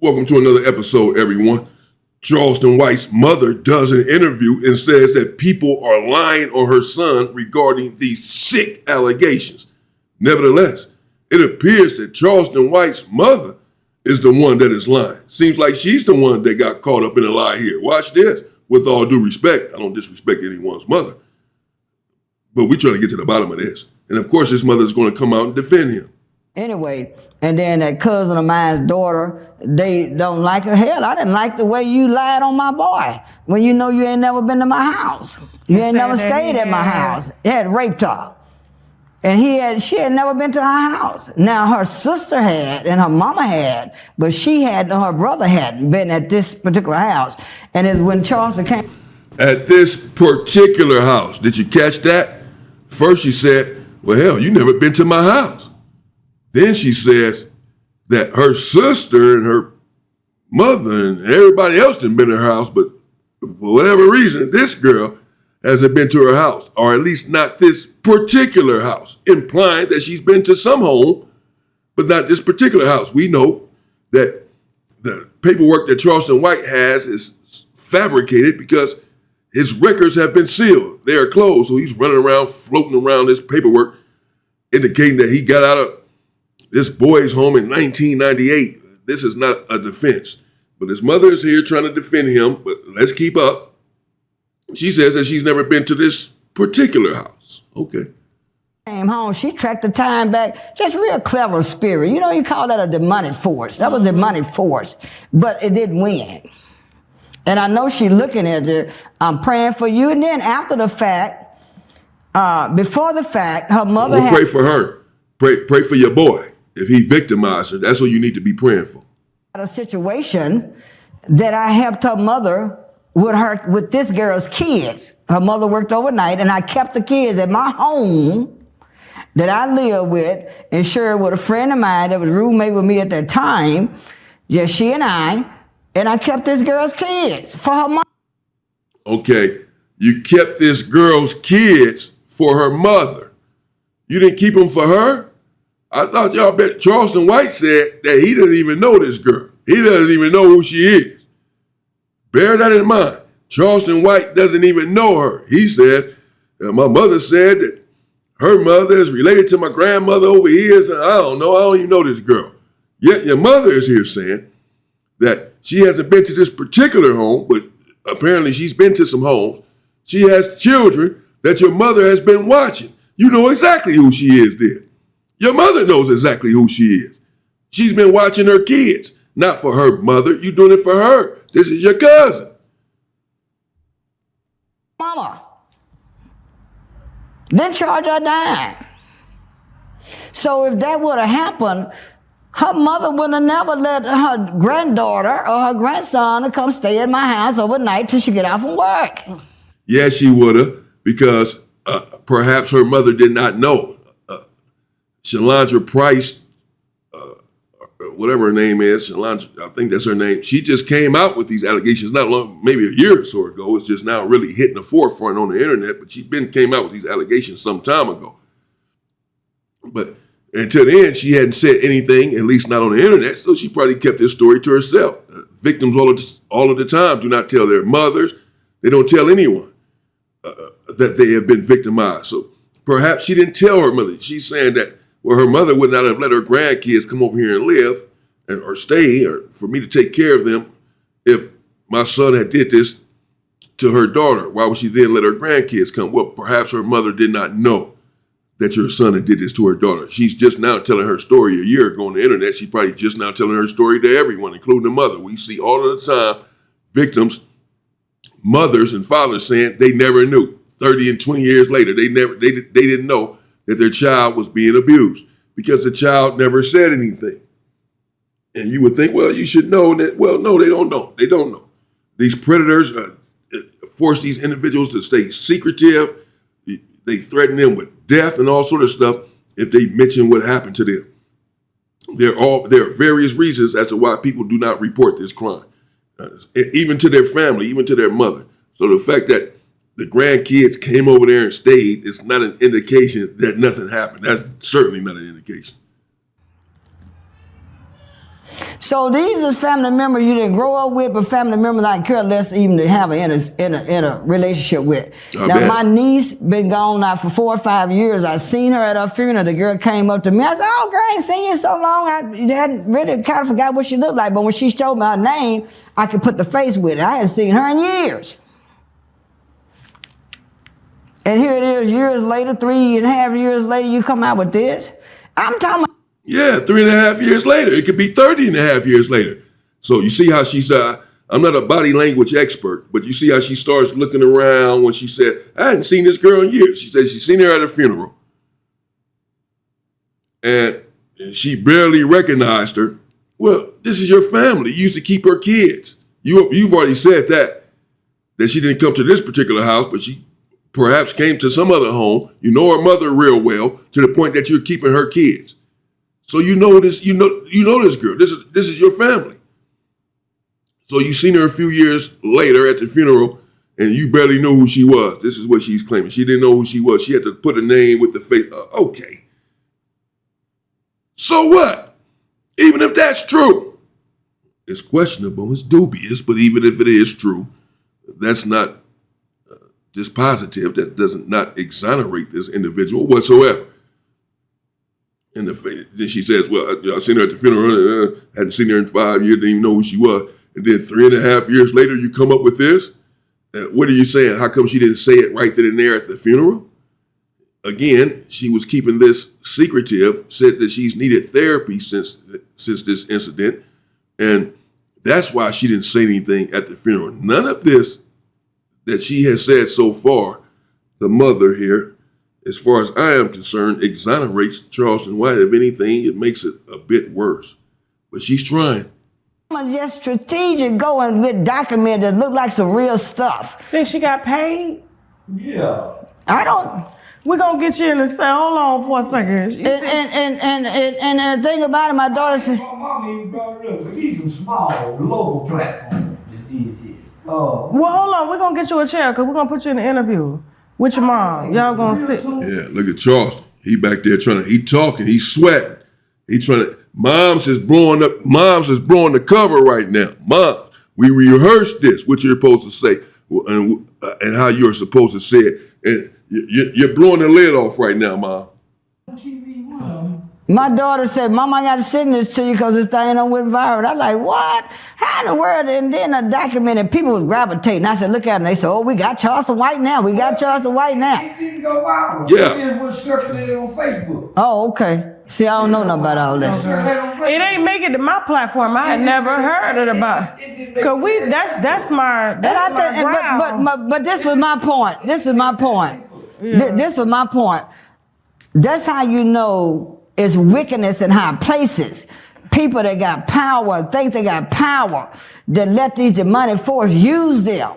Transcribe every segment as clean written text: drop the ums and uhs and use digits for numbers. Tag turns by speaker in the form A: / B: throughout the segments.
A: Welcome to another episode, everyone. Charleston White's mother does an interview and says that people are lying on her son regarding these sick allegations. Nevertheless, it appears that Charleston White's mother is the one that is lying. Seems like she's the one that got caught up in a lie here. Watch this. With all due respect, I don't disrespect anyone's mother, but we're trying to get to the bottom of this. And of course, his mother is going to come out and defend him.
B: Anyway, and then that cousin of mine's daughter, they don't like her. Hell, I didn't like the way you lied on my boy when you know you ain't never been to my house. You ain't never stayed at my house. He had raped her. And she had never been to her house. Now her sister had and her mama had, but her brother hadn't been at this particular house. And it's when Charleston came.
A: At this particular house, did you catch that? First she said, well, hell, you never been to my house. Then she says that her sister and her mother and everybody else didn't been to her house, but for whatever reason, this girl hasn't been to her house, or at least not this particular house, implying that she's been to some home, but not this particular house. We know that the paperwork that Charleston White has is fabricated because his records have been sealed. They are closed, so he's running around, floating around this paperwork, indicating that he got out of this boy's home in 1998. This is not a defense. But his mother is here trying to defend him, but let's keep up. She says that she's never been to this particular house. Okay.
B: Came home, she tracked the time back. Just real clever spirit. You know, you call that a demonic force. That was a demonic force, but it didn't win. And I know she looking at it. I'm praying for you. And then after the fact, before the fact, her mother
A: had... Pray for her. Pray for your boy. If he victimized her, that's what you need to be praying for.
B: A situation that I helped her mother with this girl's kids. Her mother worked overnight, and I kept the kids at my home that I lived with, and shared with a friend of mine that was roommate with me at that time, just she and I kept this girl's kids for her mom.
A: Okay, you kept this girl's kids for her mother. You didn't keep them for her? I thought y'all bet Charleston White said that he didn't even know this girl. He doesn't even know who she is. Bear that in mind. Charleston White doesn't even know her. He said, my mother said that her mother is related to my grandmother over here. So I don't even know this girl. Yet your mother is here saying that she hasn't been to this particular home, but apparently she's been to some homes. She has children that your mother has been watching. You know exactly who she is then. Your mother knows exactly who she is. She's been watching her kids, not for her mother. You're doing it for her. This is your cousin.
B: Mama. Then charge her dime. So if that would have happened, her mother would have never let her granddaughter or her grandson come stay at my house overnight till she get out from work.
A: Yeah, she would have, because perhaps her mother did not know. Shalandra Price, whatever her name is, Shalandra, I think that's her name. She just came out with these allegations not long, maybe a year or so ago. It's just now really hitting the forefront on the internet, but she came out with these allegations some time ago. But until then, she hadn't said anything, at least not on the internet, so she probably kept this story to herself. Victims all of the time do not tell their mothers. They don't tell anyone that they have been victimized. So perhaps she didn't tell her mother. She's saying that, well, her mother would not have let her grandkids come over here and live or stay, or for me to take care of them if my son had did this to her daughter. Why would she then let her grandkids come? Well, perhaps her mother did not know that your son had did this to her daughter. She's just now telling her story a year ago on the internet. She's probably just now telling her story to everyone, including the mother. We see all of the time victims, mothers and fathers saying they never knew. 30 and 20 years later, they didn't know that their child was being abused because the child never said anything. And you would think, well, you should know that. Well, no, they don't know. They don't know. These predators force these individuals to stay secretive. They threaten them with death and all sort of stuff if they mention what happened to them. There are various reasons as to why people do not report this crime, even to their family, even to their mother. So the fact that the grandkids came over there and stayed is not an indication that nothing happened. That's certainly not an indication.
B: So these are family members you didn't grow up with, but family members I care less even to have in a relationship with. Now my niece been gone now for 4 or 5 years. I seen her at her funeral. The girl came up to me. I said, "Oh, girl, I ain't seen you in so long. I hadn't really kind of forgot what she looked like. But when she showed me her name, I could put the face with it. I hadn't seen her in years." And here it is, years later, 3.5 years later, you come out with this. I'm talking about.
A: Yeah, 3.5 years later. It could be 30.5 years later. So you see how she's, I'm not a body language expert, but you see how she starts looking around when she said, "I hadn't seen this girl in years." She said she's seen her at a funeral. And she barely recognized her. Well, this is your family. You used to keep her kids. You've already said that she didn't come to this particular house, but she perhaps came to some other home. You know her mother real well to the point that you're keeping her kids. So you know this, you know this girl. This is your family. So you seen her a few years later at the funeral, and you barely knew who she was. This is what she's claiming. She didn't know who she was. She had to put a name with the face. Okay. So what? Even if that's true, it's questionable. It's dubious. But even if it is true, that's not dispositive. That doesn't not exonerate this individual whatsoever. And then she says, "Well, I seen her at the funeral. Hadn't seen her in 5 years. Didn't even know who she was." And then 3.5 years later, you come up with this. What are you saying? How come she didn't say it right then and there at the funeral? Again, she was keeping this secretive. Said that she's needed therapy since this incident, and that's why she didn't say anything at the funeral. None of this that she has said so far, the mother here, as far as I am concerned, exonerates Charleston White. If anything, it makes it a bit worse. But she's trying.
B: I'm just strategic going with documents that look like some real stuff.
C: Think she got paid?
D: Yeah.
B: I don't.
C: We're going to get you in and say, hold on for a second.
B: And the thing about it, my daughter said.
D: My mom even brought it up. But these some small local platforms that did this.
C: Well, hold on. We're going to get you a chair because we're going to put you in the interview with your mom. Y'all going to sit.
A: Yeah, look at Charleston. He back there he talking, he's sweating. He trying to, Mom's is blowing the cover right now. Mom, we rehearsed this, what you're supposed to say and how you're supposed to say it. And you're blowing the lid off right now, Mom.
B: My daughter said, "Mom, I got to send this to you because this thing went viral." I'm like, "What? How in the world?" And then I documented, people was gravitating. I said, "Look at them." They said, "Oh, we got Charleston White now. We got Charleston White now."
D: It didn't go viral.
A: Yeah.
D: It was circulated on Facebook.
B: Oh, okay. See, I don't know nothing about all that.
C: It ain't making it to my platform. I had never heard it about. Cause that's my ground.
B: But this was my point. This is my point.
C: Yeah.
B: This was my point. That's how you know it's wickedness in high places. People that got power think they got power that let these demonic forces use them.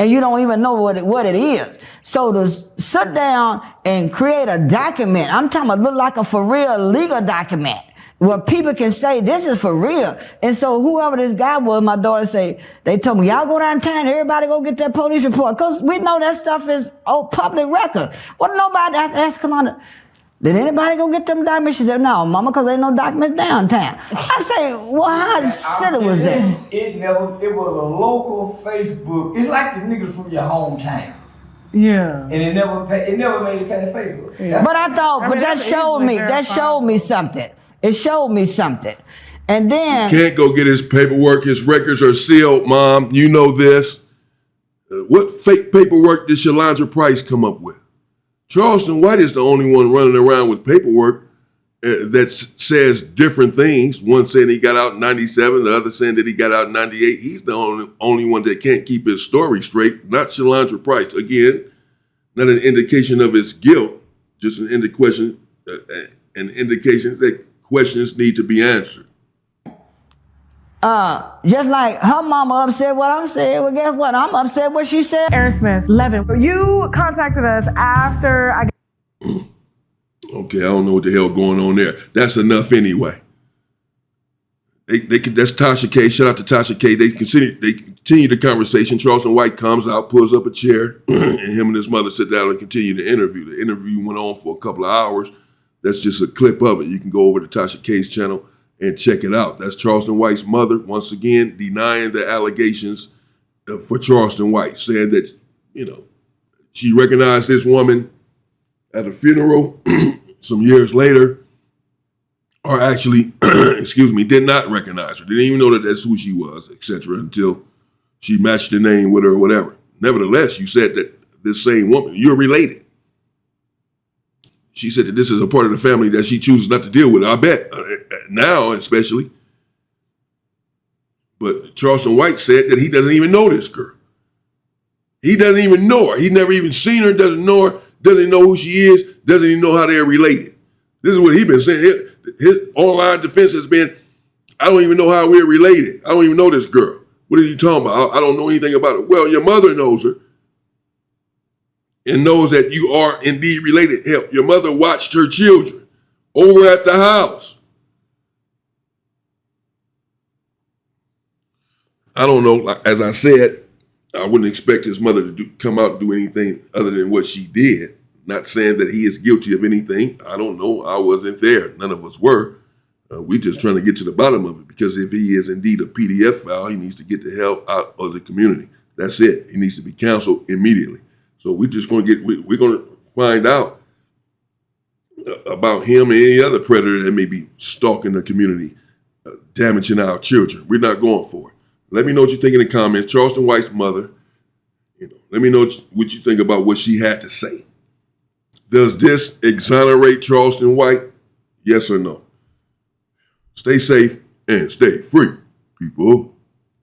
B: And you don't even know what it is. So to sit down and create a document, I'm talking about look like a for real legal document where people can say this is for real. And so whoever this guy was, my daughter say, they told me, "Y'all go downtown, everybody go get that police report." Because we know that stuff is public record. Well, nobody asked, "Come on, did anybody go get them documents?" She said, "No, Mama, because ain't no documents downtown." I say, "Well, how silly was that?"
D: It was a local Facebook. It's like the niggas from your hometown.
C: Yeah.
D: And it never made it past Facebook.
C: Yeah.
B: But I thought, but that showed me something. It showed me something. And then
A: Can't go get his paperwork. His records are sealed, Mom. You know this. What fake paperwork did Shalandra Price come up with? Charleston White is the only one running around with paperwork that says different things. One saying he got out in 97, the other saying that he got out in 98. He's the only one that can't keep his story straight, not Shalandra Price. Again, not an indication of his guilt, just an indication that questions need to be answered.
B: just like her mama upset what I'm saying, well, guess what? I'm upset what she said.
C: Aaron Smith, Levin, you contacted us after I...
A: Okay, I don't know what the hell going on there. That's enough anyway. That's Tasha K. Shout out to Tasha K. They continue the conversation. Charleston White comes out, pulls up a chair, and him and his mother sit down and continue the interview. The interview went on for a couple of hours. That's just a clip of it. You can go over to Tasha K's channel and check it out. That's Charleston White's mother, once again, denying the allegations for Charleston White, saying that, she recognized this woman at a funeral some years later, or actually, did not recognize her. Didn't even know that that's who she was, etc., until she matched the name with her or whatever. Nevertheless, you said that this same woman, you're related. She said that this is a part of the family that she chooses not to deal with, I bet, now especially. But Charleston White said that he doesn't even know this girl. He doesn't even know her. He never even seen her, doesn't know her, doesn't know who she is, doesn't even know how they're related. This is what he's been saying. His online defense has been, I don't even know how we're related. I don't even know this girl. What are you talking about? I don't know anything about her. Well, your mother knows her and knows that you are indeed related. Hell, your mother watched her children over at the house. I don't know. As I said, I wouldn't expect his mother to come out and do anything other than what she did. Not saying that he is guilty of anything. I don't know. I wasn't there. None of us were. We're just trying to get to the bottom of it, because if he is indeed a PDF file, he needs to get the hell out of the community. That's it. He needs to be canceled immediately. So we're just going to we're going to find out about him and any other predator that may be stalking the community, damaging our children. We're not going for it. Let me know what you think in the comments. Charleston White's mother, let me know what you think about what she had to say. Does this exonerate Charleston White? Yes or no? Stay safe and stay free, people.